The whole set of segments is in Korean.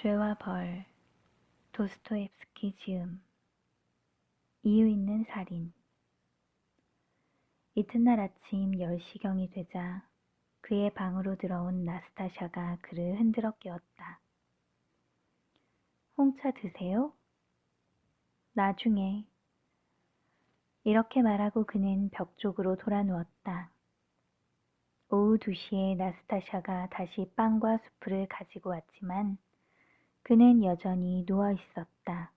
죄와 벌, 도스토옙스키 지음. 이유 있는 살인. 이튿날 아침 10시경이 되자 그의 방으로 들어온 나스타샤가 그를 흔들어 깨웠다. 홍차 드세요? 나중에. 이렇게 말하고 그는 벽 쪽으로 돌아 누웠다. 오후 2시에 나스타샤가 다시 빵과 수프를 가지고 왔지만 그는 여전히 누워 있었다.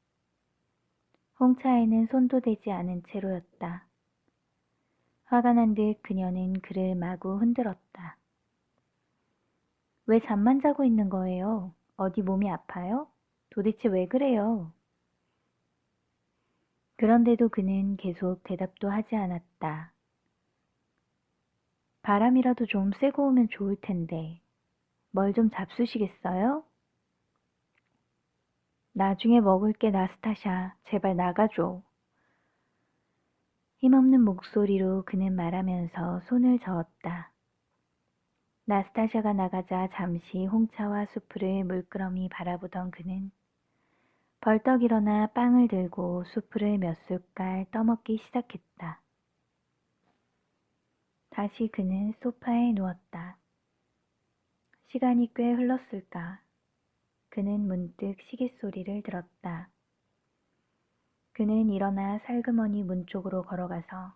홍차에는 손도 대지 않은 채로였다. 화가 난 듯 그녀는 그를 마구 흔들었다. 왜 잠만 자고 있는 거예요? 어디 몸이 아파요? 도대체 왜 그래요? 그런데도 그는 계속 대답도 하지 않았다. 바람이라도 좀 쐬고 오면 좋을 텐데. 뭘 좀 잡수시겠어요? 나중에 먹을게 나스타샤. 제발 나가줘. 힘없는 목소리로 그는 말하면서 손을 저었다. 나스타샤가 나가자 잠시 홍차와 수프를 물끄러미 바라보던 그는 벌떡 일어나 빵을 들고 수프를 몇 숟갈 떠먹기 시작했다. 다시 그는 소파에 누웠다. 시간이 꽤 흘렀을까. 그는 문득 시계 소리를 들었다. 그는 일어나 살그머니 문 쪽으로 걸어가서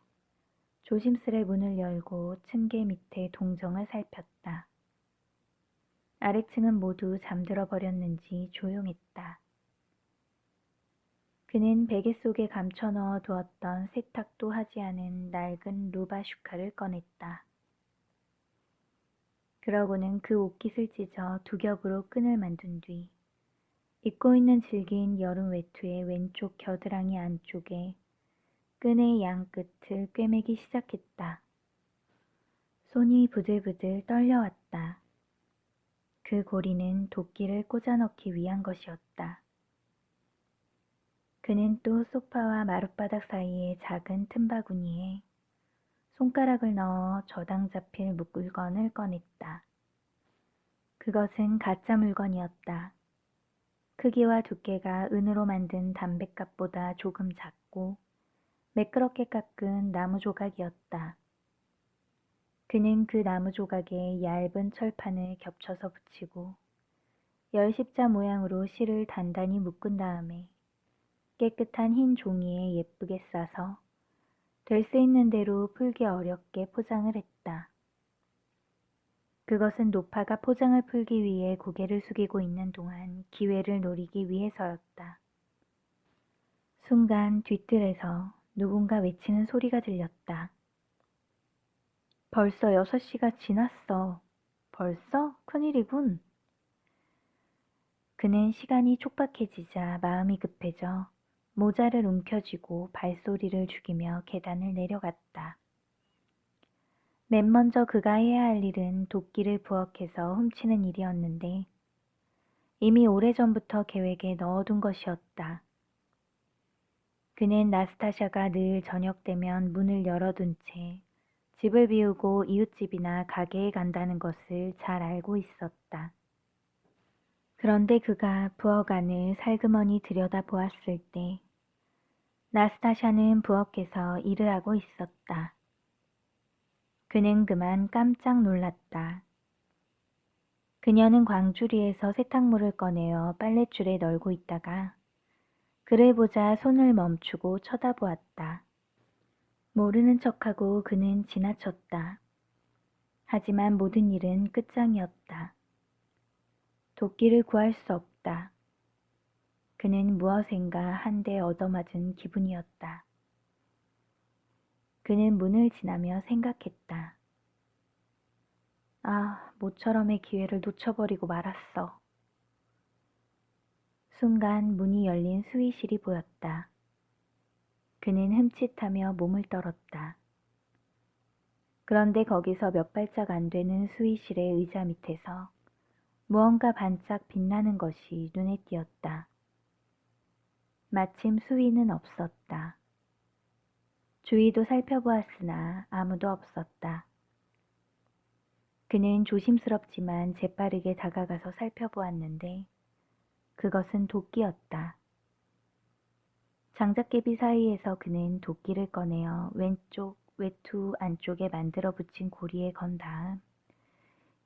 조심스레 문을 열고 층계 밑에 동정을 살폈다. 아래층은 모두 잠들어 버렸는지 조용했다. 그는 베개 속에 감춰 넣어 두었던 세탁도 하지 않은 낡은 루바슈카를 꺼냈다. 그러고는 그 옷깃을 찢어 두 겹으로 끈을 만든 뒤 입고 있는 질긴 여름 외투의 왼쪽 겨드랑이 안쪽에 끈의 양 끝을 꿰매기 시작했다. 손이 부들부들 떨려왔다. 그 고리는 도끼를 꽂아 넣기 위한 것이었다. 그는 또 소파와 마룻바닥 사이의 작은 틈바구니에 손가락을 넣어 저당 잡힐 물건을 꺼냈다. 그것은 가짜 물건이었다. 크기와 두께가 은으로 만든 담뱃갑보다 조금 작고 매끄럽게 깎은 나무 조각이었다. 그는 그 나무 조각에 얇은 철판을 겹쳐서 붙이고 열십자 모양으로 실을 단단히 묶은 다음에 깨끗한 흰 종이에 예쁘게 싸서 될 수 있는 대로 풀기 어렵게 포장을 했다. 그것은 노파가 포장을 풀기 위해 고개를 숙이고 있는 동안 기회를 노리기 위해서였다. 순간 뒤뜰에서 누군가 외치는 소리가 들렸다. 벌써 6시가 지났어. 벌써? 큰일이군. 그는 시간이 촉박해지자 마음이 급해져 모자를 움켜쥐고 발소리를 죽이며 계단을 내려갔다. 맨 먼저 그가 해야 할 일은 도끼를 부엌에서 훔치는 일이었는데 이미 오래전부터 계획에 넣어둔 것이었다. 그는 나스타샤가 늘 저녁 되면 문을 열어둔 채 집을 비우고 이웃집이나 가게에 간다는 것을 잘 알고 있었다. 그런데 그가 부엌 안을 살그머니 들여다보았을 때 나스타샤는 부엌에서 일을 하고 있었다. 그는 그만 깜짝 놀랐다. 그녀는 광주리에서 세탁물을 꺼내어 빨랫줄에 널고 있다가 그를 보자 손을 멈추고 쳐다보았다. 모르는 척하고 그는 지나쳤다. 하지만 모든 일은 끝장이었다. 도끼를 구할 수 없다. 그는 무엇인가 한 대 얻어맞은 기분이었다. 그는 문을 지나며 생각했다. 아, 모처럼의 기회를 놓쳐버리고 말았어. 순간 문이 열린 수의실이 보였다. 그는 흠칫하며 몸을 떨었다. 그런데 거기서 몇 발짝 안 되는 수의실의 의자 밑에서 무언가 반짝 빛나는 것이 눈에 띄었다. 마침 수의는 없었다. 주위도 살펴보았으나 아무도 없었다. 그는 조심스럽지만 재빠르게 다가가서 살펴보았는데 그것은 도끼였다. 장작개비 사이에서 그는 도끼를 꺼내어 왼쪽 외투 안쪽에 만들어 붙인 고리에 건 다음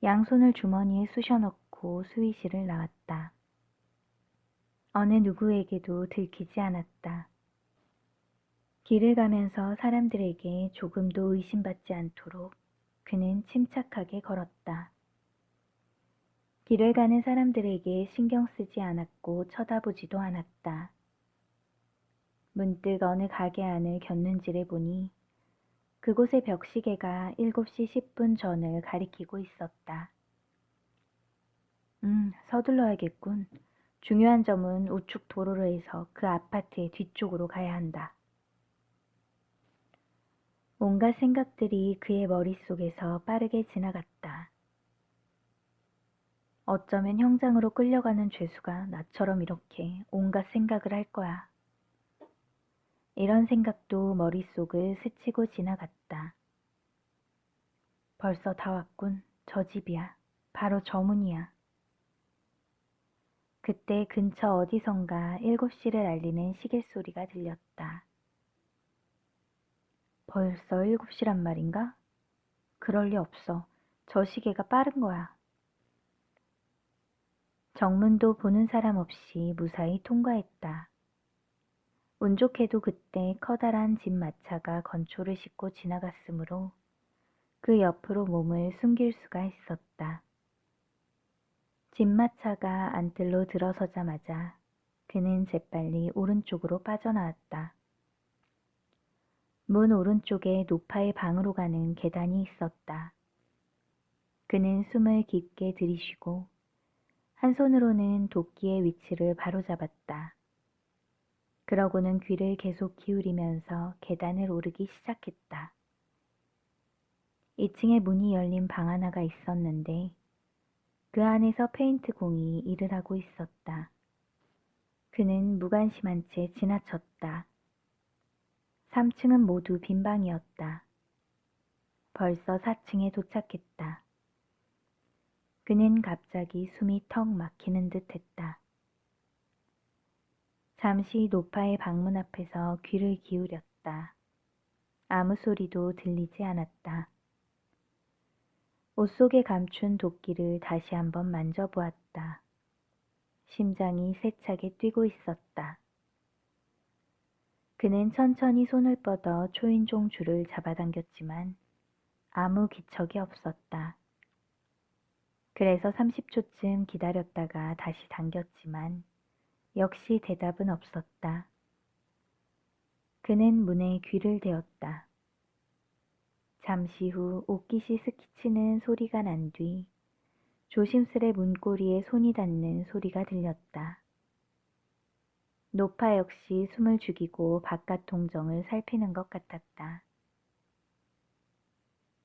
양손을 주머니에 쑤셔 넣고 스위시를 나왔다. 어느 누구에게도 들키지 않았다. 길을 가면서 사람들에게 조금도 의심받지 않도록 그는 침착하게 걸었다. 길을 가는 사람들에게 신경 쓰지 않았고 쳐다보지도 않았다. 문득 어느 가게 안을 곁눈질해 보니 그곳의 벽시계가 7시 10분 전을 가리키고 있었다. 서둘러야겠군. 중요한 점은 우측 도로로 해서 그 아파트의 뒤쪽으로 가야 한다. 온갖 생각들이 그의 머릿속에서 빠르게 지나갔다. 어쩌면 형장으로 끌려가는 죄수가 나처럼 이렇게 온갖 생각을 할 거야. 이런 생각도 머릿속을 스치고 지나갔다. 벌써 다 왔군. 저 집이야. 바로 저 문이야. 그때 근처 어디선가 7시를 알리는 시계 소리가 들렸다. 벌써 7시란 말인가? 그럴 리 없어. 저 시계가 빠른 거야. 정문도 보는 사람 없이 무사히 통과했다. 운 좋게도 그때 커다란 집 마차가 건초를 싣고 지나갔으므로 그 옆으로 몸을 숨길 수가 있었다. 집마차가 안뜰로 들어서자마자 그는 재빨리 오른쪽으로 빠져나왔다. 문 오른쪽에 노파의 방으로 가는 계단이 있었다. 그는 숨을 깊게 들이쉬고 한 손으로는 도끼의 위치를 바로잡았다. 그러고는 귀를 계속 기울이면서 계단을 오르기 시작했다. 2층에 문이 열린 방 하나가 있었는데 그 안에서 페인트 공이 일을 하고 있었다. 그는 무관심한 채 지나쳤다. 3층은 모두 빈 방이었다. 벌써 4층에 도착했다. 그는 갑자기 숨이 턱 막히는 듯 했다. 잠시 노파의 방문 앞에서 귀를 기울였다. 아무 소리도 들리지 않았다. 옷 속에 감춘 도끼를 다시 한번 만져보았다. 심장이 세차게 뛰고 있었다. 그는 천천히 손을 뻗어 초인종 줄을 잡아당겼지만 아무 기척이 없었다. 그래서 30초쯤 기다렸다가 다시 당겼지만 역시 대답은 없었다. 그는 문에 귀를 대었다. 잠시 후 옷깃이 스치는 소리가 난 뒤 조심스레 문고리에 손이 닿는 소리가 들렸다. 노파 역시 숨을 죽이고 바깥 동정을 살피는 것 같았다.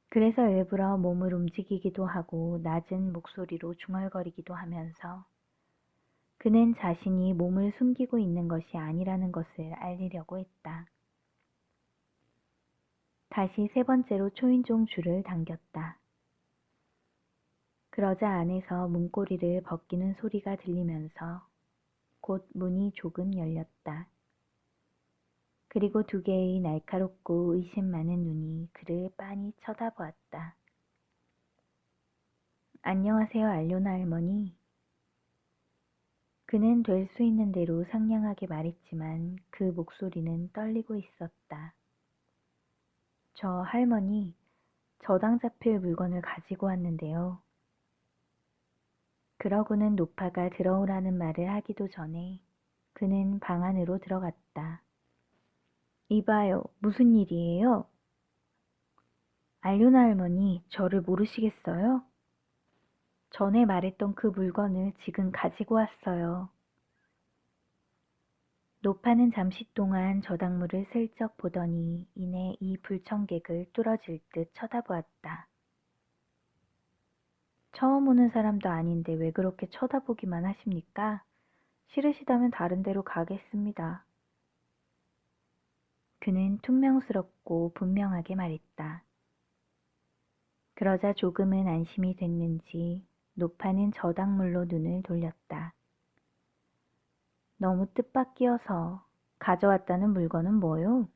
그래서 일부러 몸을 움직이기도 하고 낮은 목소리로 중얼거리기도 하면서 그는 자신이 몸을 숨기고 있는 것이 아니라는 것을 알리려고 했다. 다시 3번째로 초인종 줄을 당겼다. 그러자 안에서 문고리를 벗기는 소리가 들리면서 곧 문이 조금 열렸다. 그리고 2개의 날카롭고 의심 많은 눈이 그를 빤히 쳐다보았다. 안녕하세요, 알료나 할머니. 그는 될 수 있는 대로 상냥하게 말했지만 그 목소리는 떨리고 있었다. 저 할머니, 저당 잡힐 물건을 가지고 왔는데요. 그러고는 노파가 들어오라는 말을 하기도 전에 그는 방 안으로 들어갔다. 이봐요, 무슨 일이에요? 알료나 할머니, 저를 모르시겠어요? 전에 말했던 그 물건을 지금 가지고 왔어요. 노파는 잠시 동안 저당물을 슬쩍 보더니 이내 이 불청객을 뚫어질 듯 쳐다보았다. 처음 오는 사람도 아닌데 왜 그렇게 쳐다보기만 하십니까? 싫으시다면 다른 데로 가겠습니다. 그는 퉁명스럽고 분명하게 말했다. 그러자 조금은 안심이 됐는지 노파는 저당물로 눈을 돌렸다. 너무 뜻밖이어서. 가져왔다는 물건은 뭐요?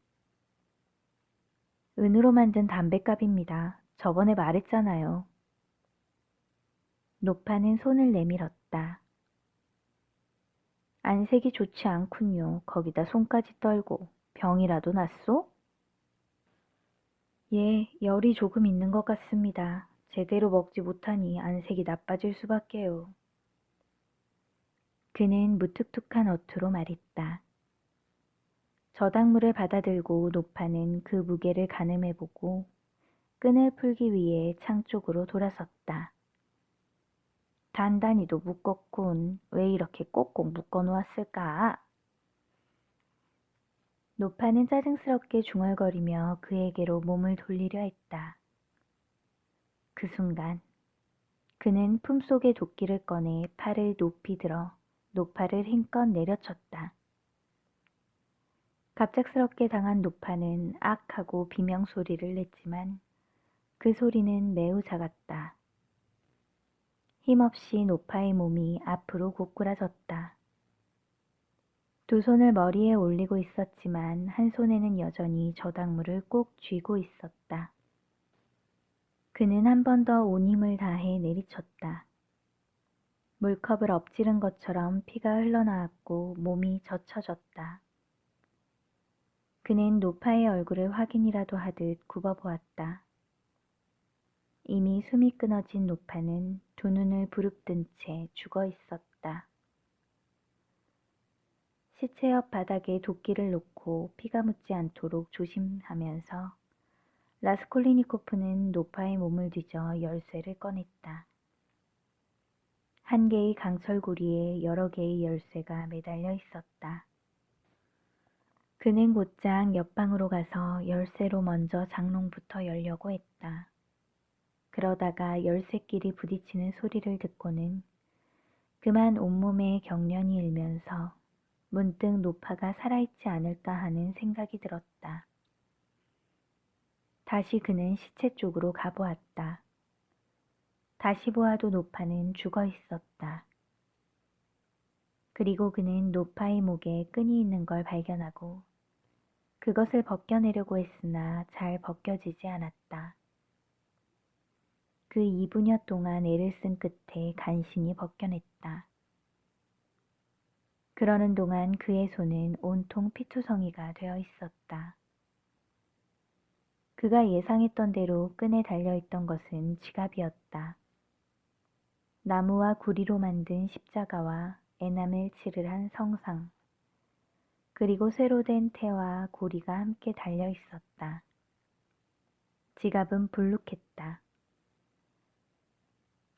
은으로 만든 담뱃갑입니다. 저번에 말했잖아요. 노파는 손을 내밀었다. 안색이 좋지 않군요. 거기다 손까지 떨고. 병이라도 났소? 예, 열이 조금 있는 것 같습니다. 제대로 먹지 못하니 안색이 나빠질 수밖에요. 그는 무뚝뚝한 어투로 말했다. 저당물을 받아들고 노파는 그 무게를 가늠해보고 끈을 풀기 위해 창 쪽으로 돌아섰다. 단단히도 묶었군. 왜 이렇게 꼭꼭 묶어놓았을까? 노파는 짜증스럽게 중얼거리며 그에게로 몸을 돌리려 했다. 그 순간 그는 품속의 도끼를 꺼내 팔을 높이 들어 노파를 힘껏 내려쳤다. 갑작스럽게 당한 노파는 악 하고 비명소리를 냈지만 그 소리는 매우 작았다. 힘없이 노파의 몸이 앞으로 고꾸라졌다. 두 손을 머리에 올리고 있었지만 한 손에는 여전히 저당물을 꼭 쥐고 있었다. 그는 한 번 더 온 힘을 다해 내리쳤다. 물컵을 엎지른 것처럼 피가 흘러나왔고 몸이 젖혀졌다. 그는 노파의 얼굴을 확인이라도 하듯 굽어보았다. 이미 숨이 끊어진 노파는 두 눈을 부릅뜬 채 죽어 있었다. 시체 옆 바닥에 도끼를 놓고 피가 묻지 않도록 조심하면서 라스콜리니코프는 노파의 몸을 뒤져 열쇠를 꺼냈다. 한 개의 강철고리에 여러 개의 열쇠가 매달려 있었다. 그는 곧장 옆방으로 가서 열쇠로 먼저 장롱부터 열려고 했다. 그러다가 열쇠끼리 부딪히는 소리를 듣고는 그만 온몸에 경련이 일면서 문득 노파가 살아있지 않을까 하는 생각이 들었다. 다시 그는 시체 쪽으로 가보았다. 다시 보아도 노파는 죽어 있었다. 그리고 그는 노파의 목에 끈이 있는 걸 발견하고 그것을 벗겨내려고 했으나 잘 벗겨지지 않았다. 그 2분여 동안 애를 쓴 끝에 간신히 벗겨냈다. 그러는 동안 그의 손은 온통 피투성이가 되어 있었다. 그가 예상했던 대로 끈에 달려있던 것은 지갑이었다. 나무와 구리로 만든 십자가와 에나멜 칠을 한 성상, 그리고 쇠로 된 태와 고리가 함께 달려 있었다. 지갑은 불룩했다.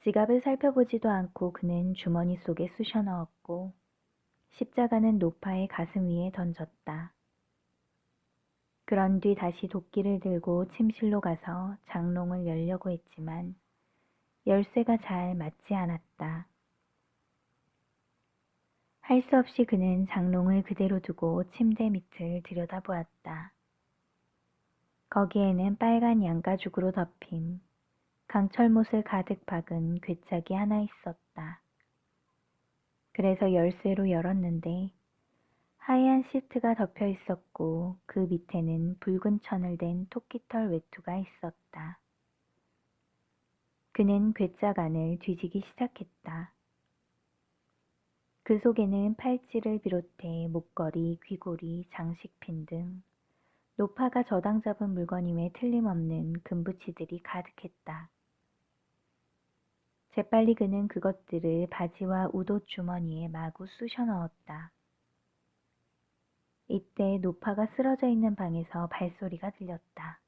지갑을 살펴보지도 않고 그는 주머니 속에 쑤셔 넣었고 십자가는 노파의 가슴 위에 던졌다. 그런 뒤 다시 도끼를 들고 침실로 가서 장롱을 열려고 했지만 열쇠가 잘 맞지 않았다. 할 수 없이 그는 장롱을 그대로 두고 침대 밑을 들여다보았다. 거기에는 빨간 양가죽으로 덮인 강철못을 가득 박은 괴짝이 하나 있었다. 그래서 열쇠로 열었는데 하얀 시트가 덮여 있었고 그 밑에는 붉은 천을 댄 토끼털 외투가 있었다. 그는 괴짝 안을 뒤지기 시작했다. 그 속에는 팔찌를 비롯해 목걸이, 귀고리, 장식핀 등 노파가 저당 잡은 물건임에 틀림없는 금붙이들이 가득했다. 재빨리 그는 그것들을 바지와 웃옷 주머니에 마구 쑤셔 넣었다. 이때 노파가 쓰러져 있는 방에서 발소리가 들렸다.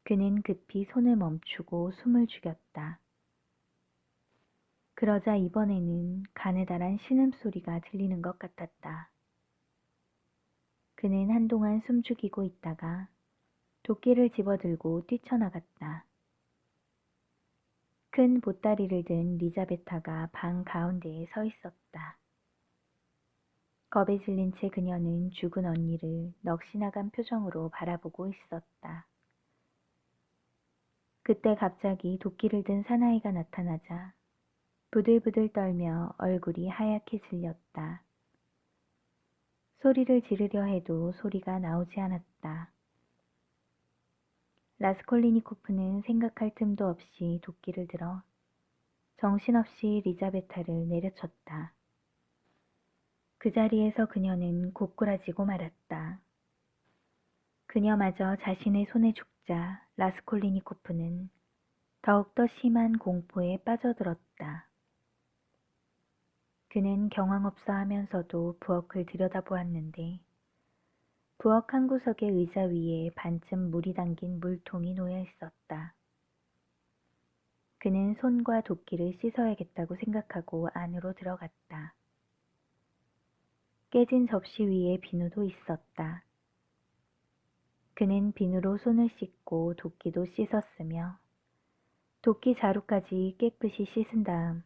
그는 급히 손을 멈추고 숨을 죽였다. 그러자 이번에는 가느다란 신음소리가 들리는 것 같았다. 그는 한동안 숨죽이고 있다가 도끼를 집어들고 뛰쳐나갔다. 큰 보따리를 든 리자베타가 방 가운데에 서 있었다. 겁에 질린 채 그녀는 죽은 언니를 넋이나간 표정으로 바라보고 있었다. 그때 갑자기 도끼를 든 사나이가 나타나자 부들부들 떨며 얼굴이 하얗게 질렸다. 소리를 지르려 해도 소리가 나오지 않았다. 라스콜리니코프는 생각할 틈도 없이 도끼를 들어 정신없이 리자베타를 내려쳤다. 그 자리에서 그녀는 고꾸라지고 말았다. 그녀마저 자신의 손에 죽자 라스콜리니코프는 더욱더 심한 공포에 빠져들었다. 그는 경황없어 하면서도 부엌을 들여다보았는데 부엌 한 구석의 의자 위에 반쯤 물이 담긴 물통이 놓여 있었다. 그는 손과 도끼를 씻어야겠다고 생각하고 안으로 들어갔다. 깨진 접시 위에 비누도 있었다. 그는 비누로 손을 씻고 도끼도 씻었으며 도끼 자루까지 깨끗이 씻은 다음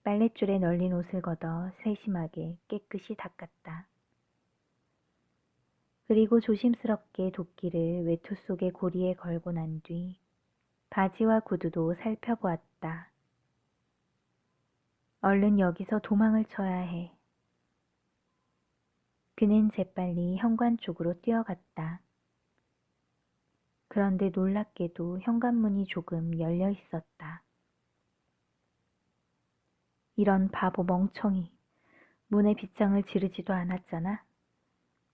빨랫줄에 널린 옷을 걷어 세심하게 깨끗이 닦았다. 그리고 조심스럽게 도끼를 외투 속의 고리에 걸고 난 뒤 바지와 구두도 살펴보았다. 얼른 여기서 도망을 쳐야 해. 그는 재빨리 현관 쪽으로 뛰어갔다. 그런데 놀랍게도 현관문이 조금 열려 있었다. 이런 바보 멍청이. 문에 빗장을 지르지도 않았잖아.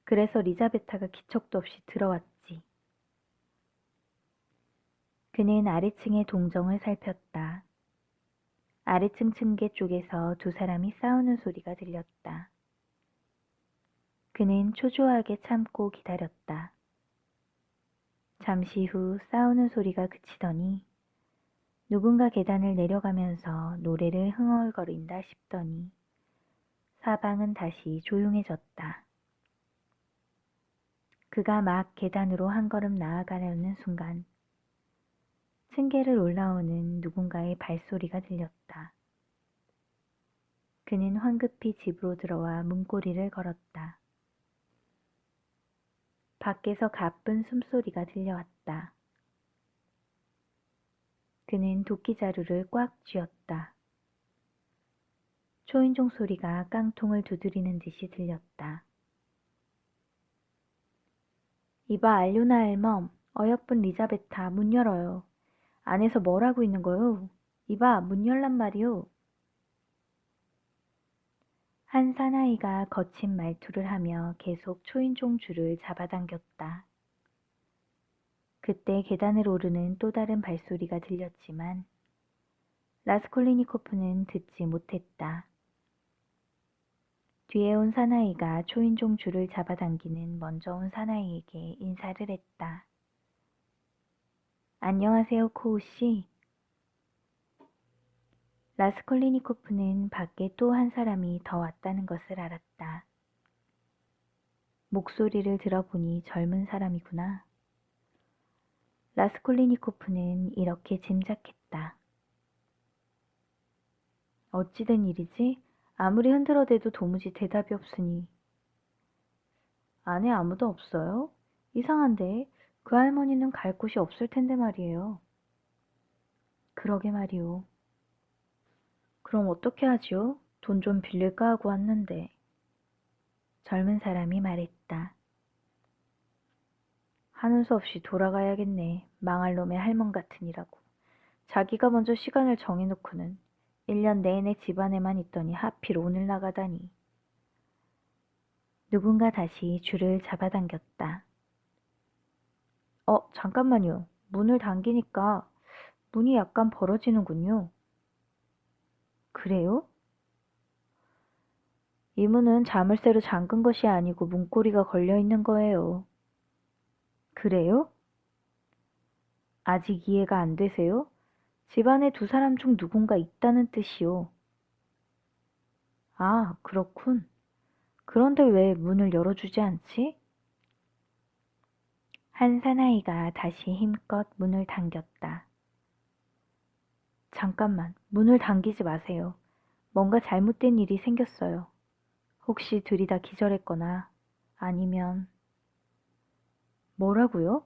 그래서 리자베타가 기척도 없이 들어왔지. 그는 아래층의 동정을 살폈다. 아래층 층계 쪽에서 두 사람이 싸우는 소리가 들렸다. 그는 초조하게 참고 기다렸다. 잠시 후 싸우는 소리가 그치더니 누군가 계단을 내려가면서 노래를 흥얼거린다 싶더니 사방은 다시 조용해졌다. 그가 막 계단으로 한 걸음 나아가려는 순간 층계를 올라오는 누군가의 발소리가 들렸다. 그는 황급히 집으로 들어와 문고리를 걸었다. 밖에서 가쁜 숨소리가 들려왔다. 그는 도끼자루를 꽉 쥐었다. 초인종 소리가 깡통을 두드리는 듯이 들렸다. 이봐 알료나 알멈, 어여쁜 리자베타, 문 열어요. 안에서 뭘 하고 있는 거요? 이봐 문 열란 말이요. 한 사나이가 거친 말투를 하며 계속 초인종 줄을 잡아당겼다. 그때 계단을 오르는 또 다른 발소리가 들렸지만 라스콜리니코프는 듣지 못했다. 뒤에 온 사나이가 초인종 줄을 잡아당기는 먼저 온 사나이에게 인사를 했다. 안녕하세요, 코우 씨. 라스콜리니코프는 밖에 또 한 사람이 더 왔다는 것을 알았다. 목소리를 들어보니 젊은 사람이구나. 라스콜리니코프는 이렇게 짐작했다. 어찌된 일이지? 아무리 흔들어대도 도무지 대답이 없으니. 안에 아무도 없어요? 이상한데 그 할머니는 갈 곳이 없을 텐데 말이에요. 그러게 말이오. 그럼 어떻게 하지요? 돈 좀 빌릴까 하고 왔는데. 젊은 사람이 말했다. 하는 수 없이 돌아가야겠네. 망할 놈의 할멈 같으니라고. 자기가 먼저 시간을 정해놓고는 1년 내내 집안에만 있더니 하필 오늘 나가다니. 누군가 다시 줄을 잡아당겼다. 잠깐만요. 문을 당기니까 문이 약간 벌어지는군요. 그래요? 이 문은 자물쇠로 잠근 것이 아니고 문고리가 걸려 있는 거예요. 그래요? 아직 이해가 안 되세요? 집안에 두 사람 중 누군가 있다는 뜻이요. 아, 그렇군. 그런데 왜 문을 열어주지 않지? 한 사나이가 다시 힘껏 문을 당겼다. 잠깐만, 문을 당기지 마세요. 뭔가 잘못된 일이 생겼어요. 혹시 들이다 기절했거나 아니면 뭐라고요?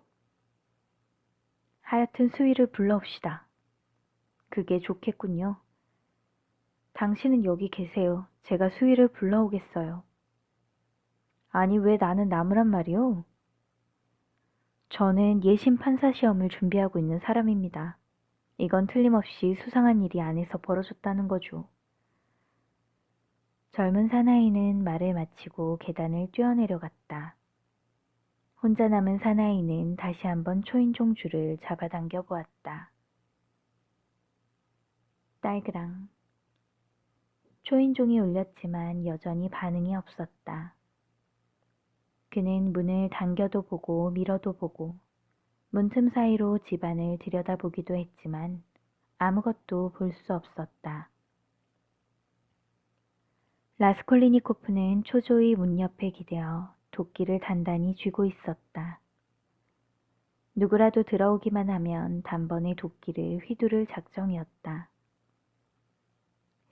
하여튼 수위를 불러옵시다. 그게 좋겠군요. 당신은 여기 계세요. 제가 수위를 불러오겠어요. 아니, 왜 나는 나무란 말이오? 저는 예심 판사 시험을 준비하고 있는 사람입니다. 이건 틀림없이 수상한 일이 안에서 벌어졌다는 거죠. 젊은 사나이는 말을 마치고 계단을 뛰어내려갔다. 혼자 남은 사나이는 다시 한번 초인종 줄을 잡아당겨 보았다. 딸그랑. 초인종이 울렸지만 여전히 반응이 없었다. 그는 문을 당겨도 보고 밀어도 보고 문틈 사이로 집안을 들여다보기도 했지만 아무것도 볼 수 없었다. 라스콜리니코프는 초조히 문 옆에 기대어 도끼를 단단히 쥐고 있었다. 누구라도 들어오기만 하면 단번에 도끼를 휘두를 작정이었다.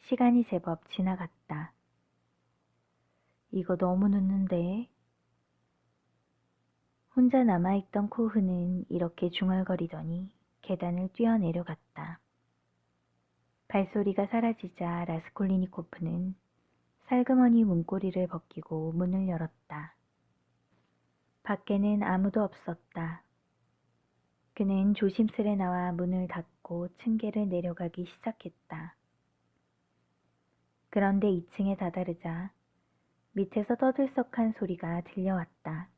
시간이 제법 지나갔다. 이거 너무 늦는데. 혼자 남아있던 코흐는 이렇게 중얼거리더니 계단을 뛰어내려갔다. 발소리가 사라지자 라스콜리니코프는 살그머니 문고리를 벗기고 문을 열었다. 밖에는 아무도 없었다. 그는 조심스레 나와 문을 닫고 층계를 내려가기 시작했다. 그런데 2층에 다다르자 밑에서 떠들썩한 소리가 들려왔다.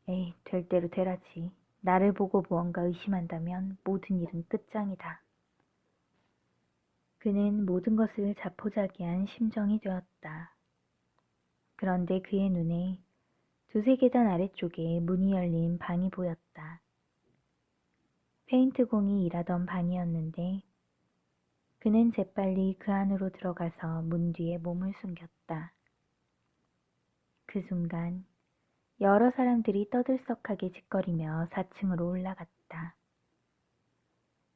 에이, 될 대로 되라지. 나를 보고 무언가 의심한다면 모든 일은 끝장이다. 그는 모든 것을 자포자기한 심정이 되었다. 그런데 그의 눈에 두세 계단 아래쪽에 문이 열린 방이 보였다. 페인트공이 일하던 방이었는데 그는 재빨리 그 안으로 들어가서 문 뒤에 몸을 숨겼다. 그 순간 여러 사람들이 떠들썩하게 짓거리며 4층으로 올라갔다.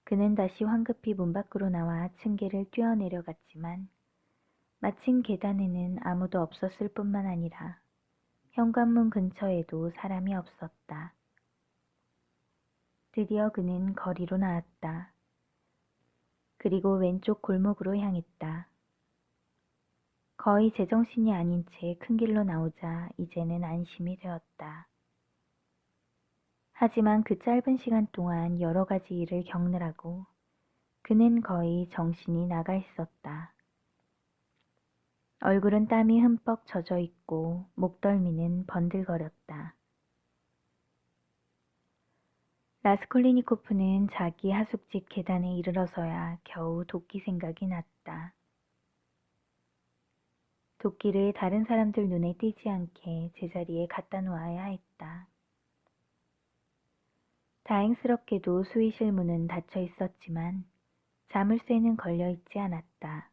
그는 다시 황급히 문 밖으로 나와 층계를 뛰어내려갔지만 마침 계단에는 아무도 없었을 뿐만 아니라 현관문 근처에도 사람이 없었다. 드디어 그는 거리로 나왔다. 그리고 왼쪽 골목으로 향했다. 거의 제정신이 아닌 채 큰 길로 나오자 이제는 안심이 되었다. 하지만 그 짧은 시간 동안 여러 가지 일을 겪느라고 그는 거의 정신이 나가 있었다. 얼굴은 땀이 흠뻑 젖어 있고 목덜미는 번들거렸다. 라스콜리니코프는 자기 하숙집 계단에 이르러서야 겨우 도끼 생각이 났다. 도끼를 다른 사람들 눈에 띄지 않게 제자리에 갖다 놓아야 했다. 다행스럽게도 수의실 문은 닫혀 있었지만 자물쇠는 걸려 있지 않았다.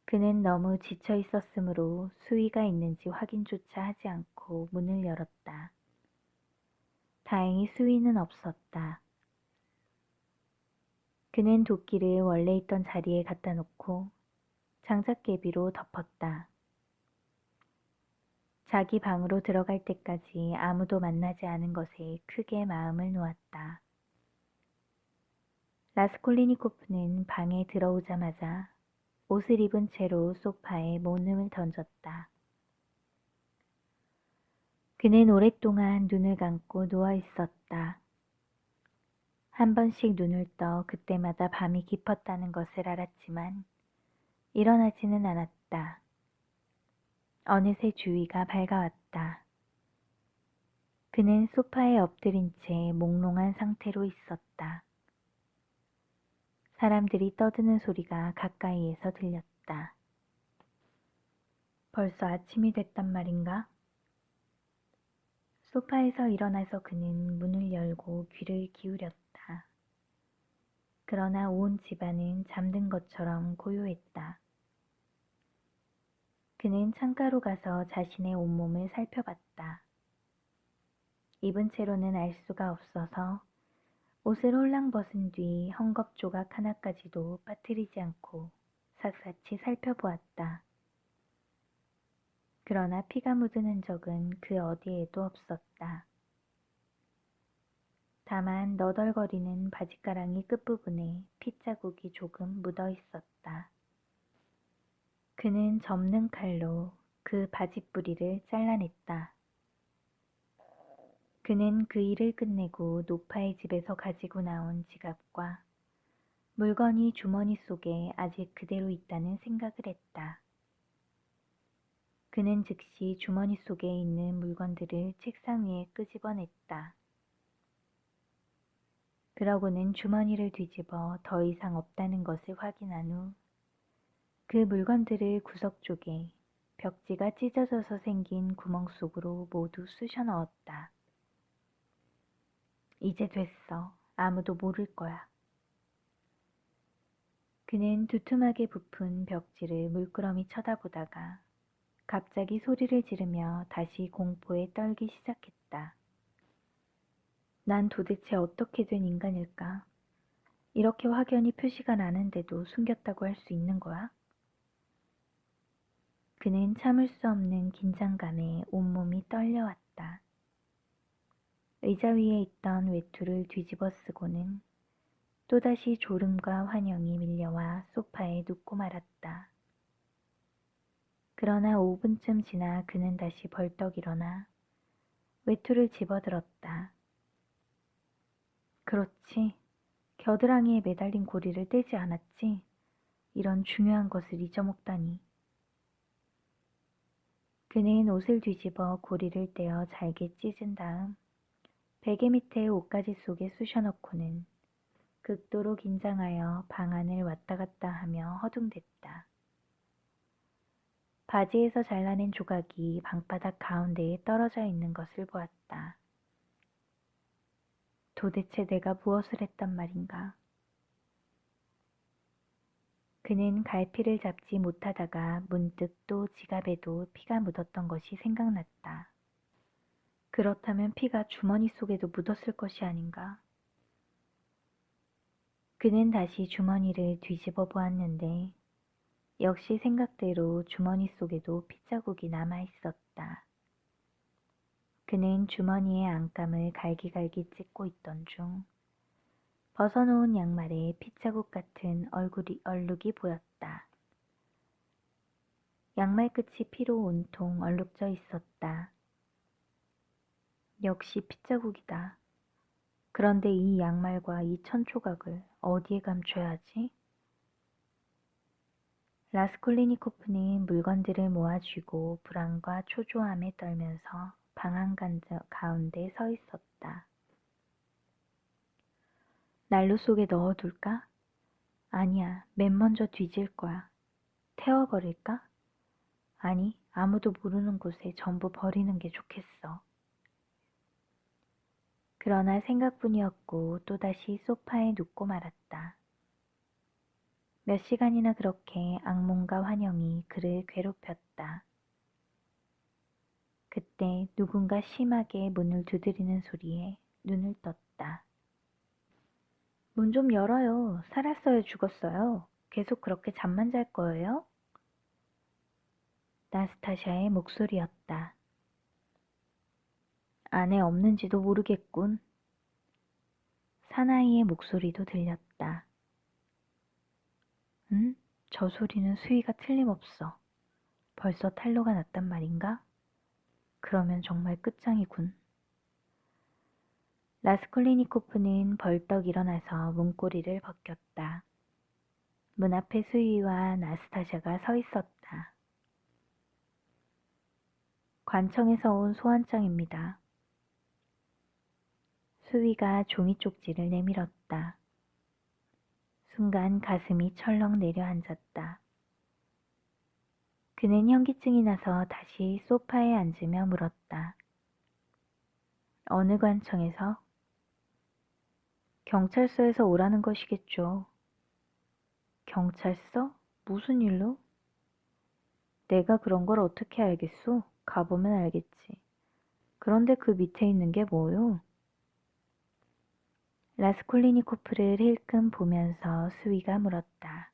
그는 너무 지쳐 있었으므로 수의가 있는지 확인조차 하지 않고 문을 열었다. 다행히 수의는 없었다. 그는 도끼를 원래 있던 자리에 갖다 놓고 장작개비로 덮었다. 자기 방으로 들어갈 때까지 아무도 만나지 않은 것에 크게 마음을 놓았다. 라스콜리니코프는 방에 들어오자마자 옷을 입은 채로 소파에 몸을 던졌다. 그는 오랫동안 눈을 감고 누워 있었다. 한 번씩 눈을 떠 그때마다 밤이 깊었다는 것을 알았지만 일어나지는 않았다. 어느새 주위가 밝아왔다. 그는 소파에 엎드린 채 몽롱한 상태로 있었다. 사람들이 떠드는 소리가 가까이에서 들렸다. 벌써 아침이 됐단 말인가? 소파에서 일어나서 그는 문을 열고 귀를 기울였다. 그러나 온 집안은 잠든 것처럼 고요했다. 그는 창가로 가서 자신의 온몸을 살펴봤다. 입은 채로는 알 수가 없어서 옷을 홀랑 벗은 뒤 헝겊 조각 하나까지도 빠뜨리지 않고 샅샅이 살펴보았다. 그러나 피가 묻은 흔적은 그 어디에도 없었다. 다만 너덜거리는 바짓가랑이 끝부분에 핏자국이 조금 묻어 있었다. 그는 접는 칼로 그 바짓뿌리를 잘라냈다. 그는 그 일을 끝내고 노파의 집에서 가지고 나온 지갑과 물건이 주머니 속에 아직 그대로 있다는 생각을 했다. 그는 즉시 주머니 속에 있는 물건들을 책상 위에 끄집어냈다. 그러고는 주머니를 뒤집어 더 이상 없다는 것을 확인한 후 그 물건들을 구석 쪽에 벽지가 찢어져서 생긴 구멍 속으로 모두 쑤셔 넣었다. 이제 됐어. 아무도 모를 거야. 그는 두툼하게 부푼 벽지를 물끄러미 쳐다보다가 갑자기 소리를 지르며 다시 공포에 떨기 시작했다. 난 도대체 어떻게 된 인간일까? 이렇게 확연히 표시가 나는데도 숨겼다고 할 수 있는 거야? 그는 참을 수 없는 긴장감에 온몸이 떨려왔다. 의자 위에 있던 외투를 뒤집어 쓰고는 또다시 졸음과 환영이 밀려와 소파에 눕고 말았다. 그러나 5분쯤 지나 그는 다시 벌떡 일어나 외투를 집어들었다. 그렇지. 겨드랑이에 매달린 고리를 떼지 않았지. 이런 중요한 것을 잊어먹다니. 그는 옷을 뒤집어 고리를 떼어 잘게 찢은 다음 베개 밑에 옷가지 속에 쑤셔 넣고는 극도로 긴장하여 방 안을 왔다 갔다 하며 허둥댔다. 바지에서 잘라낸 조각이 방바닥 가운데에 떨어져 있는 것을 보았다. 도대체 내가 무엇을 했단 말인가? 그는 갈피를 잡지 못하다가 문득 또 지갑에도 피가 묻었던 것이 생각났다. 그렇다면 피가 주머니 속에도 묻었을 것이 아닌가? 그는 다시 주머니를 뒤집어 보았는데 역시 생각대로 주머니 속에도 핏자국이 남아 있었다. 그는 주머니의 안감을 갈기갈기 찢고 있던 중 벗어놓은 양말에 핏자국 같은 얼룩이 보였다. 양말 끝이 피로 온통 얼룩져 있었다. 역시 핏자국이다. 그런데 이 양말과 이 천조각을 어디에 감춰야 하지? 라스콜리니코프는 물건들을 모아쥐고 불안과 초조함에 떨면서 방 한가운데 서 있었다. 난로 속에 넣어둘까? 아니야, 맨 먼저 뒤질 거야. 태워버릴까? 아니, 아무도 모르는 곳에 전부 버리는 게 좋겠어. 그러나 생각뿐이었고 또다시 소파에 눕고 말았다. 몇 시간이나 그렇게 악몽과 환영이 그를 괴롭혔다. 그때 누군가 심하게 문을 두드리는 소리에 눈을 떴다. 문 좀 열어요. 살았어요, 죽었어요. 계속 그렇게 잠만 잘 거예요? 나스타샤의 목소리였다. 안에 없는지도 모르겠군. 사나이의 목소리도 들렸다. 응? 저 소리는 수위가 틀림없어. 벌써 탈로가 났단 말인가? 그러면 정말 끝장이군. 라스콜리니코프는 벌떡 일어나서 문고리를 벗겼다. 문 앞에 수위와 나스타샤가 서 있었다. 관청에서 온 소환장입니다. 수위가 종이 쪽지를 내밀었다. 순간 가슴이 철렁 내려앉았다. 그는 현기증이 나서 다시 소파에 앉으며 물었다. 어느 관청에서? 경찰서에서 오라는 것이겠죠. 경찰서? 무슨 일로? 내가 그런 걸 어떻게 알겠소? 가보면 알겠지. 그런데 그 밑에 있는 게 뭐요? 라스콜리니코프를 힐끔 보면서 수위가 물었다.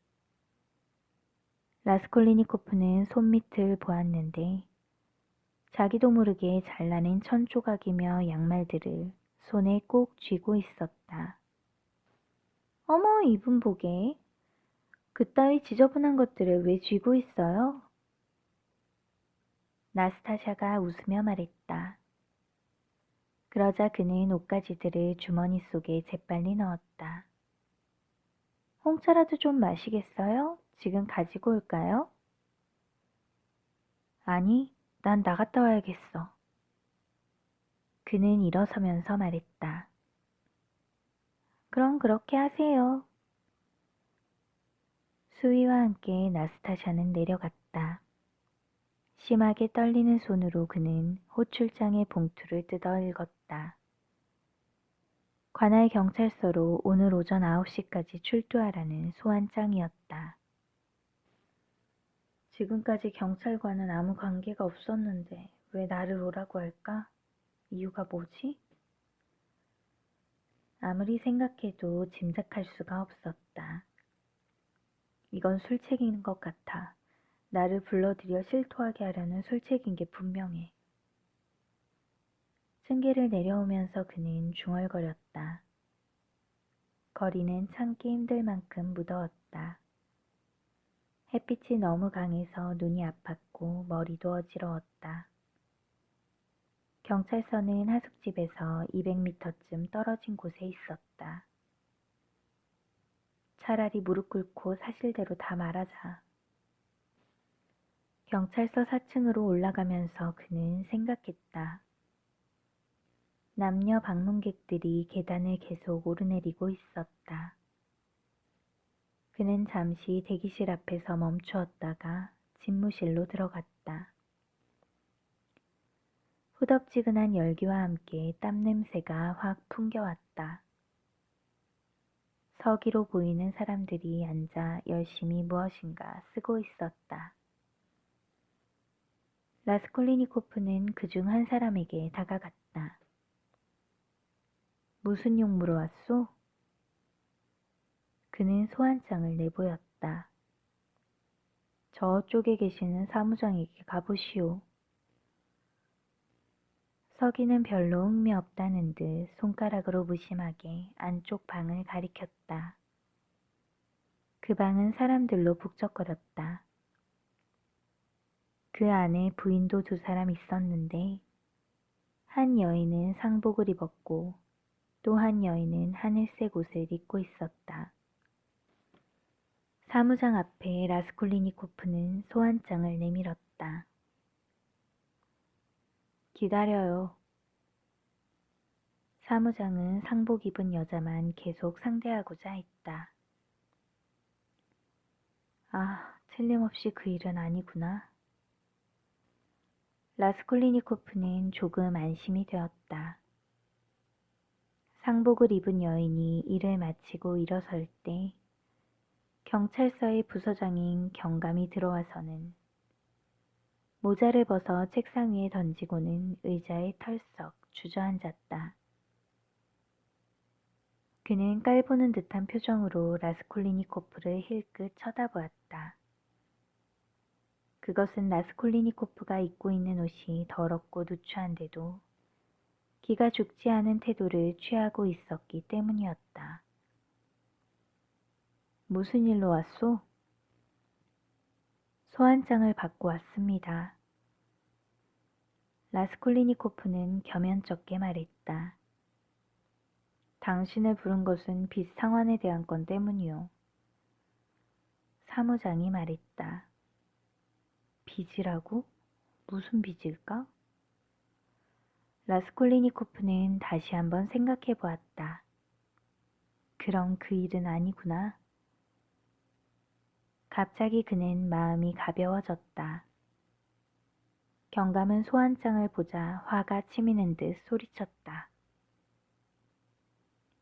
라스콜리니코프는 손밑을 보았는데 자기도 모르게 잘라낸 천조각이며 양말들을 손에 꼭 쥐고 있었다. 어머, 이분 보게. 그따위 지저분한 것들을 왜 쥐고 있어요? 나스타샤가 웃으며 말했다. 그러자 그는 옷가지들을 주머니 속에 재빨리 넣었다. 홍차라도 좀 마시겠어요? 지금 가지고 올까요? 아니, 난 나갔다 와야겠어. 그는 일어서면서 말했다. 그럼 그렇게 하세요. 수위와 함께 나스타샤는 내려갔다. 심하게 떨리는 손으로 그는 호출장의 봉투를 뜯어 읽었다. 관할 경찰서로 오늘 오전 9시까지 출두하라는 소환장이었다. 지금까지 경찰과는 아무 관계가 없었는데 왜 나를 오라고 할까? 이유가 뭐지? 아무리 생각해도 짐작할 수가 없었다. 이건 술책인 것 같아. 나를 불러들여 실토하게 하려는 술책인 게 분명해. 층계를 내려오면서 그는 중얼거렸다. 거리는 참기 힘들 만큼 무더웠다. 햇빛이 너무 강해서 눈이 아팠고 머리도 어지러웠다. 경찰서는 하숙집에서 200m쯤 떨어진 곳에 있었다. 차라리 무릎 꿇고 사실대로 다 말하자. 경찰서 4층으로 올라가면서 그는 생각했다. 남녀 방문객들이 계단을 계속 오르내리고 있었다. 그는 잠시 대기실 앞에서 멈추었다가 집무실로 들어갔다. 후덥지근한 열기와 함께 땀 냄새가 확 풍겨왔다. 서기로 보이는 사람들이 앉아 열심히 무엇인가 쓰고 있었다. 라스콜리니코프는 그중 한 사람에게 다가갔다. 무슨 용무로 왔소? 그는 소환장을 내보였다. 저쪽에 계시는 사무장에게 가보시오. 서기는 별로 흥미 없다는 듯 손가락으로 무심하게 안쪽 방을 가리켰다. 그 방은 사람들로 북적거렸다. 그 안에 부인도 두 사람 있었는데 한 여인은 상복을 입었고 또 한 여인은 하늘색 옷을 입고 있었다. 사무장 앞에 라스콜리니코프는 소환장을 내밀었다. 기다려요. 사무장은 상복 입은 여자만 계속 상대하고자 했다. 아, 틀림없이 그 일은 아니구나. 라스콜리니코프는 조금 안심이 되었다. 상복을 입은 여인이 일을 마치고 일어설 때 경찰서의 부서장인 경감이 들어와서는 모자를 벗어 책상 위에 던지고는 의자에 털썩 주저앉았다. 그는 깔보는 듯한 표정으로 라스콜리니코프를 힐끗 쳐다보았다. 그것은 라스콜리니코프가 입고 있는 옷이 더럽고 누추한데도 기가 죽지 않은 태도를 취하고 있었기 때문이었다. 무슨 일로 왔소? 소환장을 받고 왔습니다. 라스콜리니코프는 겸연쩍게 말했다. 당신을 부른 것은 빚 상환에 대한 건 때문이요. 사무장이 말했다. 빚이라고? 무슨 빚일까? 라스콜리니코프는 다시 한번 생각해 보았다. 그럼 그 일은 아니구나. 갑자기 그는 마음이 가벼워졌다. 경감은 소환장을 보자 화가 치미는 듯 소리쳤다.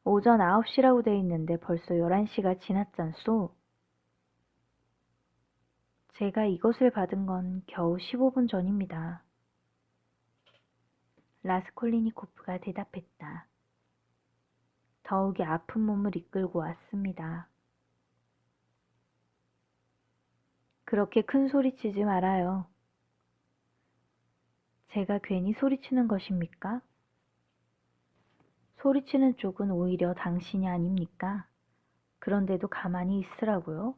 오전 9시라고 돼 있는데 벌써 11시가 지났잖소. 제가 이것을 받은 건 겨우 15분 전입니다. 라스콜리니코프가 대답했다. 더욱이 아픈 몸을 이끌고 왔습니다. 그렇게 큰 소리치지 말아요. 제가 괜히 소리치는 것입니까? 소리치는 쪽은 오히려 당신이 아닙니까? 그런데도 가만히 있으라고요?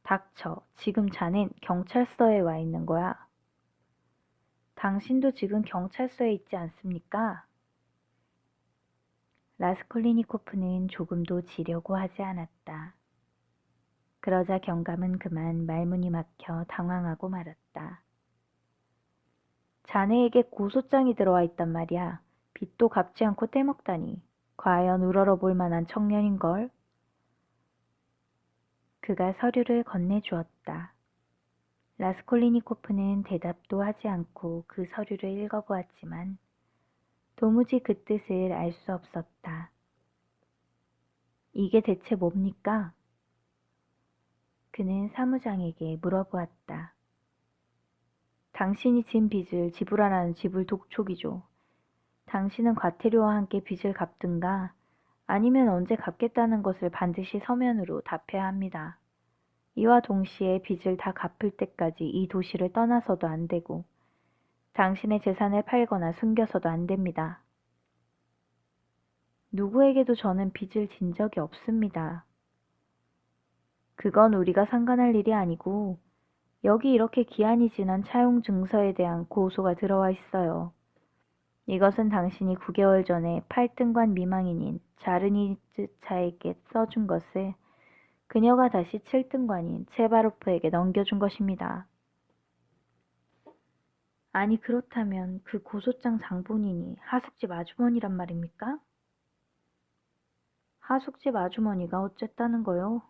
닥쳐. 지금 자넨 경찰서에 와 있는 거야. 당신도 지금 경찰서에 있지 않습니까? 라스콜리니코프는 조금도 지려고 하지 않았다. 그러자 경감은 그만 말문이 막혀 당황하고 말았다. 자네에게 고소장이 들어와 있단 말이야. 빚도 갚지 않고 떼먹다니. 과연 우러러볼 만한 청년인걸? 그가 서류를 건네주었다. 라스콜리니코프는 대답도 하지 않고 그 서류를 읽어보았지만 도무지 그 뜻을 알 수 없었다. 이게 대체 뭡니까? 그는 사무장에게 물어보았다. 당신이 진 빚을 지불하라는 지불 독촉이죠. 당신은 과태료와 함께 빚을 갚든가 아니면 언제 갚겠다는 것을 반드시 서면으로 답해야 합니다. 이와 동시에 빚을 다 갚을 때까지 이 도시를 떠나서도 안 되고 당신의 재산을 팔거나 숨겨서도 안 됩니다. 누구에게도 저는 빚을 진 적이 없습니다. 그건 우리가 상관할 일이 아니고 여기 이렇게 기한이 지난 차용 증서에 대한 고소가 들어와 있어요. 이것은 당신이 9개월 전에 8등관 미망인인 자르니츠차에게 써준 것을 그녀가 다시 7등관인 체바로프에게 넘겨준 것입니다. 아니 그렇다면 그 고소장 장본인이 하숙집 아주머니란 말입니까? 하숙집 아주머니가 어쨌다는 거요?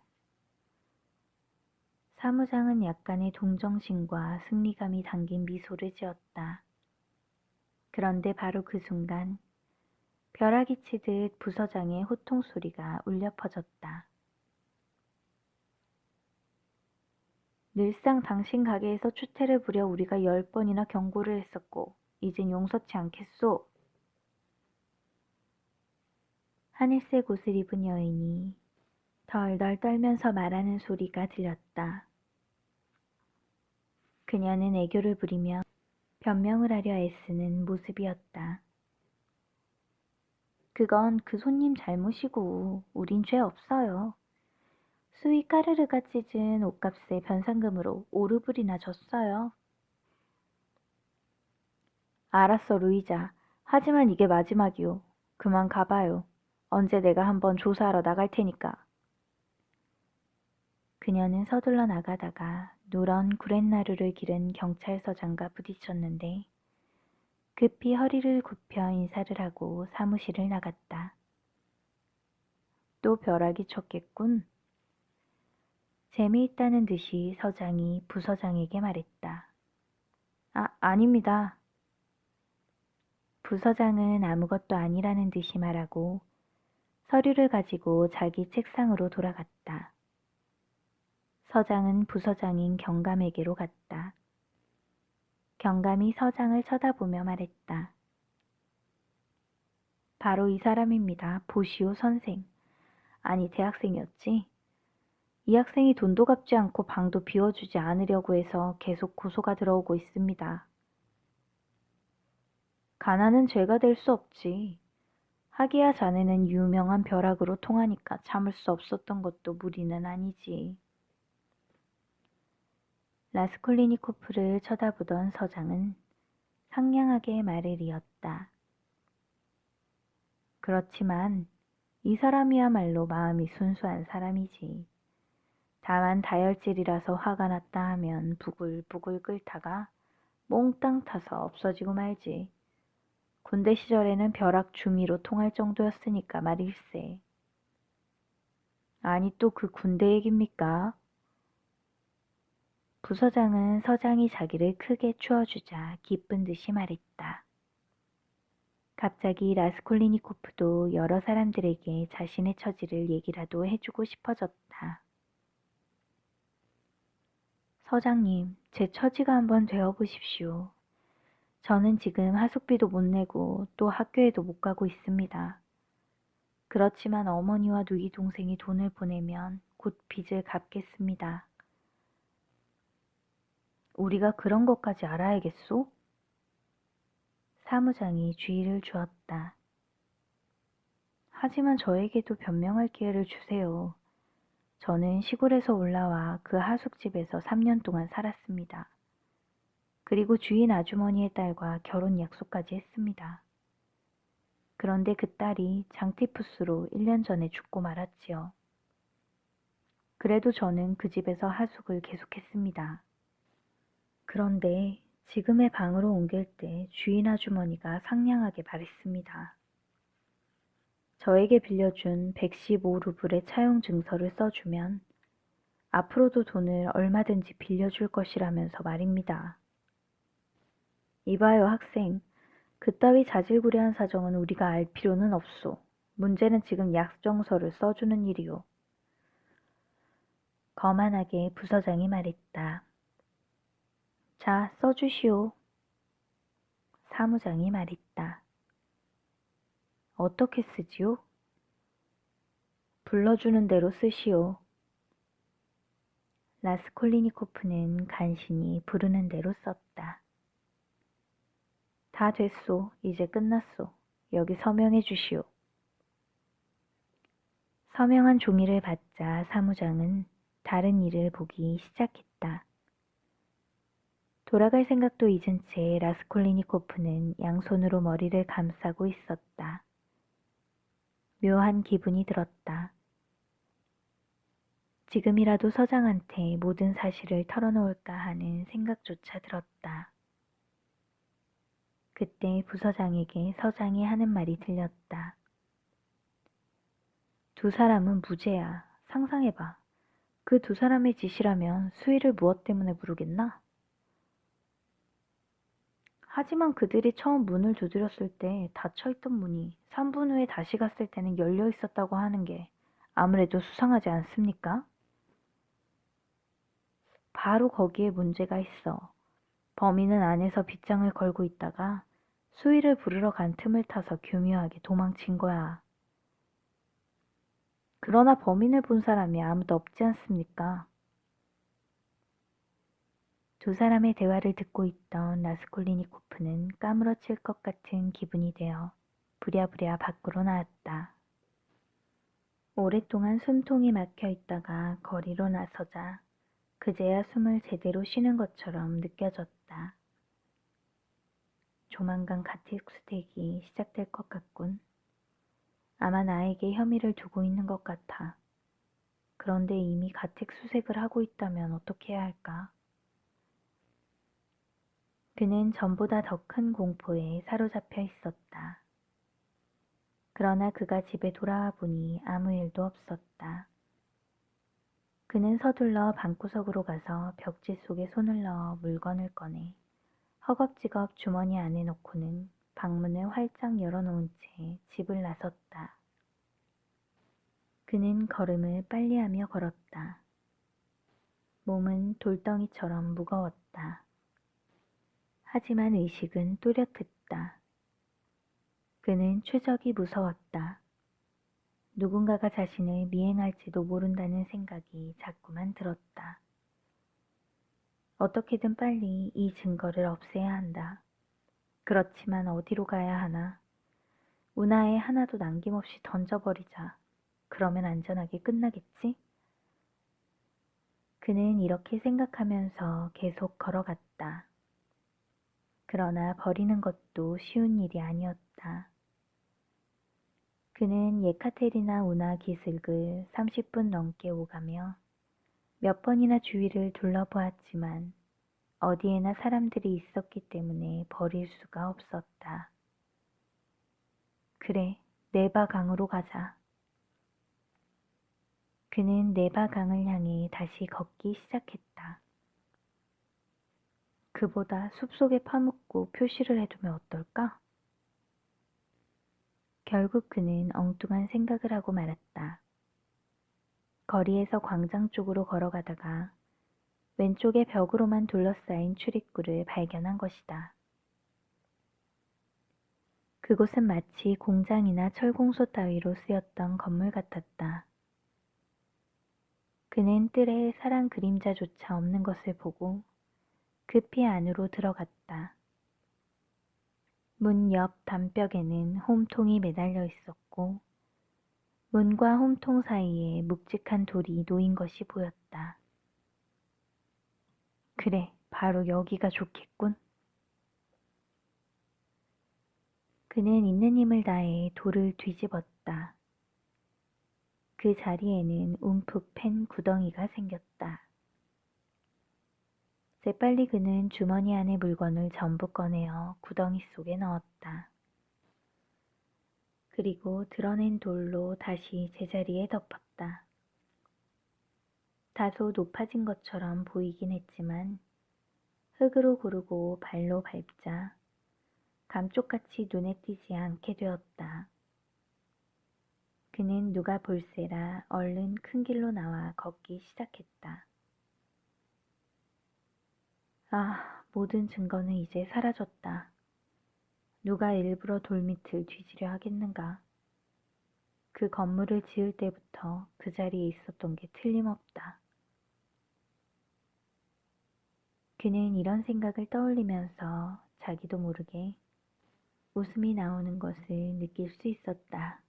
사무장은 약간의 동정심과 승리감이 담긴 미소를 지었다. 그런데 바로 그 순간 벼락이 치듯 부서장의 호통 소리가 울려 퍼졌다. 늘상 당신 가게에서 추태를 부려 우리가 10번이나 경고를 했었고 이젠 용서치 않겠소. 하늘색 옷을 입은 여인이 덜덜 떨면서 말하는 소리가 들렸다. 그녀는 애교를 부리며 변명을 하려 애쓰는 모습이었다. 그건 그 손님 잘못이고 우린 죄 없어요. 수위 까르르가 찢은 옷값에 변상금으로 오르불이나 줬어요. 알았어, 루이자. 하지만 이게 마지막이오. 그만 가봐요. 언제 내가 한번 조사하러 나갈 테니까. 그녀는 서둘러 나가다가 누런 구렛나루를 기른 경찰서장과 부딪혔는데 급히 허리를 굽혀 인사를 하고 사무실을 나갔다. 또 벼락이 쳤겠군. 재미있다는 듯이 서장이 부서장에게 말했다. 아닙니다. 부서장은 아무것도 아니라는 듯이 말하고 서류를 가지고 자기 책상으로 돌아갔다. 서장은 부서장인 경감에게로 갔다. 경감이 서장을 쳐다보며 말했다. 바로 이 사람입니다. 보시오 선생. 아니 대학생이었지? 이 학생이 돈도 갚지 않고 방도 비워주지 않으려고 해서 계속 고소가 들어오고 있습니다. 가난은 죄가 될 수 없지. 하기야 자네는 유명한 벼락으로 통하니까 참을 수 없었던 것도 무리는 아니지. 라스콜리니코프를 쳐다보던 서장은 상냥하게 말을 이었다. 그렇지만 이 사람이야말로 마음이 순수한 사람이지. 다만 다혈질이라서 화가 났다 하면 부글부글 끓다가 몽땅 타서 없어지고 말지. 군대 시절에는 벼락 중위로 통할 정도였으니까 말일세. 아니 또 그 군대 얘깁니까? 부서장은 서장이 자기를 크게 추어주자 기쁜 듯이 말했다. 갑자기 라스콜리니코프도 여러 사람들에게 자신의 처지를 얘기라도 해주고 싶어졌다. 서장님, 제 처지가 한번 되어보십시오. 저는 지금 하숙비도 못 내고 또 학교에도 못 가고 있습니다. 그렇지만 어머니와 누이 동생이 돈을 보내면 곧 빚을 갚겠습니다. 우리가 그런 것까지 알아야겠소? 사무장이 주의를 주었다. 하지만 저에게도 변명할 기회를 주세요. 저는 시골에서 올라와 그 하숙집에서 3년 동안 살았습니다. 그리고 주인 아주머니의 딸과 결혼 약속까지 했습니다. 그런데 그 딸이 장티푸스로 1년 전에 죽고 말았지요. 그래도 저는 그 집에서 하숙을 계속했습니다. 그런데 지금의 방으로 옮길 때 주인 아주머니가 상냥하게 말했습니다. 저에게 빌려준 115루블의 차용 증서를 써주면 앞으로도 돈을 얼마든지 빌려줄 것이라면서 말입니다. 이봐요, 학생. 그따위 자질구레한 사정은 우리가 알 필요는 없소. 문제는 지금 약정서를 써주는 일이오. 거만하게 부서장이 말했다. 자, 써주시오. 사무장이 말했다. 어떻게 쓰지요? 불러주는 대로 쓰시오. 라스콜리니코프는 간신히 부르는 대로 썼다. 다 됐소. 이제 끝났소. 여기 서명해 주시오. 서명한 종이를 받자 사무장은 다른 일을 보기 시작했다. 돌아갈 생각도 잊은 채 라스콜리니코프는 양손으로 머리를 감싸고 있었다. 묘한 기분이 들었다. 지금이라도 서장한테 모든 사실을 털어놓을까 하는 생각조차 들었다. 그때 부서장에게 서장이 하는 말이 들렸다. 두 사람은 무죄야. 상상해봐. 그 두 사람의 짓이라면 수위를 무엇 때문에 부르겠나? 하지만 그들이 처음 문을 두드렸을 때 닫혀있던 문이 3분 후에 다시 갔을 때는 열려 있었다고 하는 게 아무래도 수상하지 않습니까? 바로 거기에 문제가 있어. 범인은 안에서 빗장을 걸고 있다가 수위를 부르러 간 틈을 타서 교묘하게 도망친 거야. 그러나 범인을 본 사람이 아무도 없지 않습니까? 두 사람의 대화를 듣고 있던 라스콜리니코프는 까무러칠 것 같은 기분이 되어 부랴부랴 밖으로 나왔다. 오랫동안 숨통이 막혀 있다가 거리로 나서자 그제야 숨을 제대로 쉬는 것처럼 느껴졌다. 조만간 가택수색이 시작될 것 같군. 아마 나에게 혐의를 두고 있는 것 같아. 그런데 이미 가택수색을 하고 있다면 어떻게 해야 할까? 그는 전보다 더 큰 공포에 사로잡혀 있었다. 그러나 그가 집에 돌아와 보니 아무 일도 없었다. 그는 서둘러 방구석으로 가서 벽지 속에 손을 넣어 물건을 꺼내 허겁지겁 주머니 안에 넣고는 방문을 활짝 열어놓은 채 집을 나섰다. 그는 걸음을 빨리하며 걸었다. 몸은 돌덩이처럼 무거웠다. 하지만 의식은 또렷했다. 그는 최적이 무서웠다. 누군가가 자신을 미행할지도 모른다는 생각이 자꾸만 들었다. 어떻게든 빨리 이 증거를 없애야 한다. 그렇지만 어디로 가야 하나? 운하에 하나도 남김없이 던져버리자. 그러면 안전하게 끝나겠지? 그는 이렇게 생각하면서 계속 걸어갔다. 그러나 버리는 것도 쉬운 일이 아니었다. 그는 예카테리나 운하 기슭을 30분 넘게 오가며 몇 번이나 주위를 둘러보았지만 어디에나 사람들이 있었기 때문에 버릴 수가 없었다. 그래, 네바 강으로 가자. 그는 네바 강을 향해 다시 걷기 시작했다. 그보다 숲속에 파묻고 표시를 해두면 어떨까? 결국 그는 엉뚱한 생각을 하고 말았다. 거리에서 광장 쪽으로 걸어가다가 왼쪽에 벽으로만 둘러싸인 출입구를 발견한 것이다. 그곳은 마치 공장이나 철공소 따위로 쓰였던 건물 같았다. 그는 뜰에 사람 그림자조차 없는 것을 보고 급히 안으로 들어갔다. 문 옆 담벽에는 홈통이 매달려 있었고 문과 홈통 사이에 묵직한 돌이 놓인 것이 보였다. 그래, 바로 여기가 좋겠군. 그는 있는 힘을 다해 돌을 뒤집었다. 그 자리에는 움푹 팬 구덩이가 생겼다. 재빨리 그는 주머니 안의 물건을 전부 꺼내어 구덩이 속에 넣었다. 그리고 드러낸 돌로 다시 제자리에 덮었다. 다소 높아진 것처럼 보이긴 했지만 흙으로 고르고 발로 밟자 감쪽같이 눈에 띄지 않게 되었다. 그는 누가 볼세라 얼른 큰 길로 나와 걷기 시작했다. 아, 모든 증거는 이제 사라졌다. 누가 일부러 돌밑을 뒤지려 하겠는가. 그 건물을 지을 때부터 그 자리에 있었던 게 틀림없다. 그는 이런 생각을 떠올리면서 자기도 모르게 웃음이 나오는 것을 느낄 수 있었다.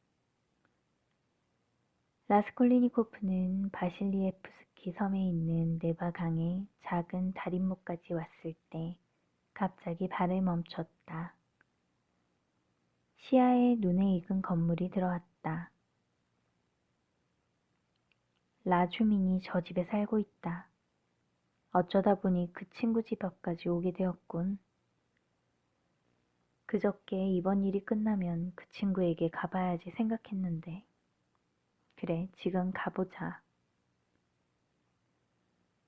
라스콜리니코프는 바실리에프스키 섬에 있는 네바강의 작은 다림목까지 왔을 때 갑자기 발을 멈췄다. 시야에 눈에 익은 건물이 들어왔다. 라주민이 저 집에 살고 있다. 어쩌다 보니 그 친구 집 앞까지 오게 되었군. 그저께 이번 일이 끝나면 그 친구에게 가봐야지 생각했는데. 그래, 지금 가보자.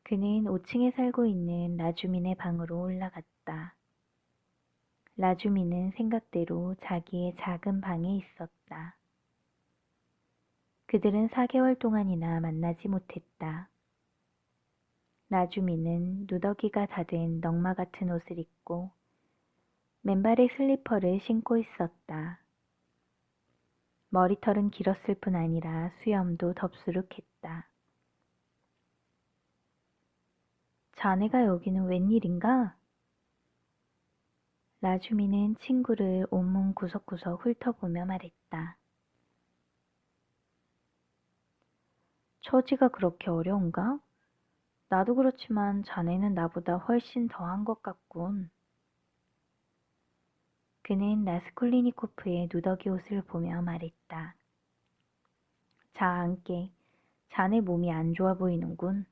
그는 5층에 살고 있는 라주민의 방으로 올라갔다. 라주민은 생각대로 자기의 작은 방에 있었다. 그들은 4개월 동안이나 만나지 못했다. 라주민은 누더기가 다 된 넝마 같은 옷을 입고 맨발의 슬리퍼를 신고 있었다. 머리털은 길었을 뿐 아니라 수염도 덥수룩했다. 자네가 여기는 웬일인가? 라주민은 친구를 온몸 구석구석 훑어보며 말했다. 처지가 그렇게 어려운가? 나도 그렇지만 자네는 나보다 훨씬 더한 것 같군. 그는 라스콜리니코프의 누더기 옷을 보며 말했다. 자, 앉게. 자네 몸이 안 좋아 보이는군.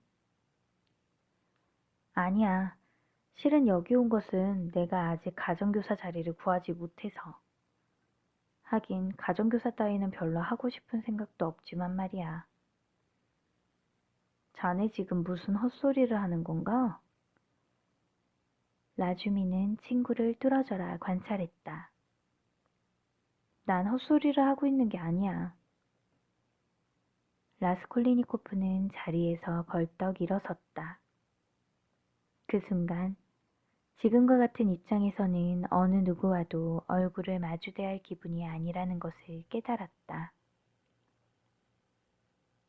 아니야. 실은 여기 온 것은 내가 아직 가정교사 자리를 구하지 못해서. 하긴 가정교사 따위는 별로 하고 싶은 생각도 없지만 말이야. 자네 지금 무슨 헛소리를 하는 건가? 라주미는 친구를 뚫어져라 관찰했다. 난 헛소리를 하고 있는 게 아니야. 라스콜리니코프는 자리에서 벌떡 일어섰다. 그 순간 지금과 같은 입장에서는 어느 누구와도 얼굴을 마주대할 할 기분이 아니라는 것을 깨달았다.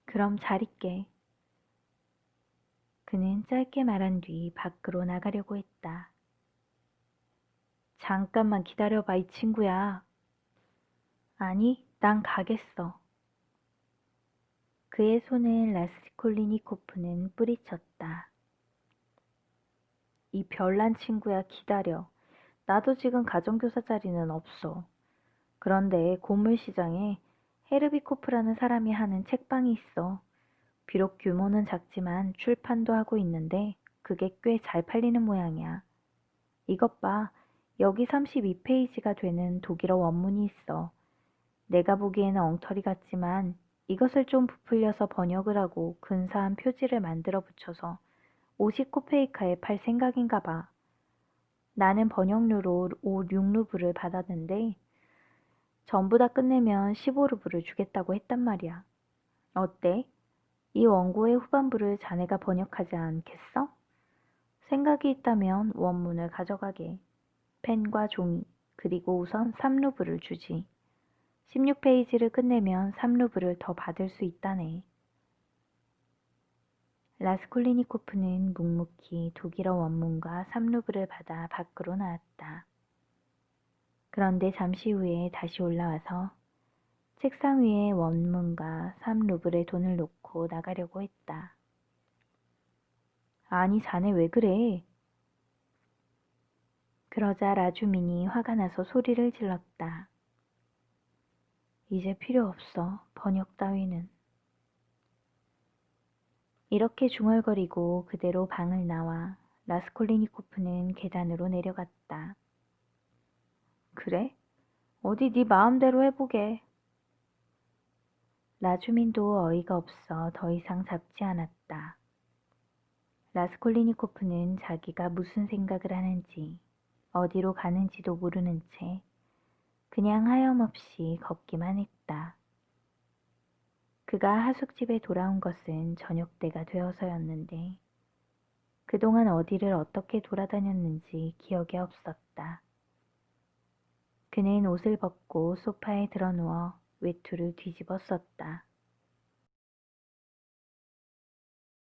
그럼 잘 있게. 그는 짧게 말한 뒤 밖으로 나가려고 했다. 잠깐만 기다려봐, 이 친구야. 아니, 난 가겠어. 그의 손을 라스콜리니코프는 뿌리쳤다. 이 별난 친구야, 기다려. 나도 지금 가정교사 자리는 없어. 그런데 고물시장에 헤르비코프라는 사람이 하는 책방이 있어. 비록 규모는 작지만 출판도 하고 있는데 그게 꽤 잘 팔리는 모양이야. 이것 봐. 여기 32페이지가 되는 독일어 원문이 있어. 내가 보기에는 엉터리 같지만 이것을 좀 부풀려서 번역을 하고 근사한 표지를 만들어 붙여서 50코페이카에 팔 생각인가 봐. 나는 번역료로 6루블을 받았는데 전부 다 끝내면 15루블을 주겠다고 했단 말이야. 어때? 이 원고의 후반부를 자네가 번역하지 않겠어? 생각이 있다면 원문을 가져가게. 펜과 종이, 그리고 우선 3루블을 주지. 16페이지를 끝내면 3루블을 더 받을 수 있다네. 라스콜리니코프는 묵묵히 독일어 원문과 3루블을 받아 밖으로 나왔다. 그런데 잠시 후에 다시 올라와서 책상 위에 원문과 3루블의 돈을 놓고 나가려고 했다. 아니, 자네 왜 그래? 그러자 라주민이 화가 나서 소리를 질렀다. 이제 필요 없어, 번역 따위는. 이렇게 중얼거리고 그대로 방을 나와 라스콜리니코프는 계단으로 내려갔다. 그래? 어디 네 마음대로 해보게. 라주민도 어이가 없어 더 이상 잡지 않았다. 라스콜리니코프는 자기가 무슨 생각을 하는지 어디로 가는지도 모르는 채 그냥 하염없이 걷기만 했다. 그가 하숙집에 돌아온 것은 저녁때가 되어서였는데 그동안 어디를 어떻게 돌아다녔는지 기억이 없었다. 그는 옷을 벗고 소파에 드러누워 외투를 뒤집어 썼다.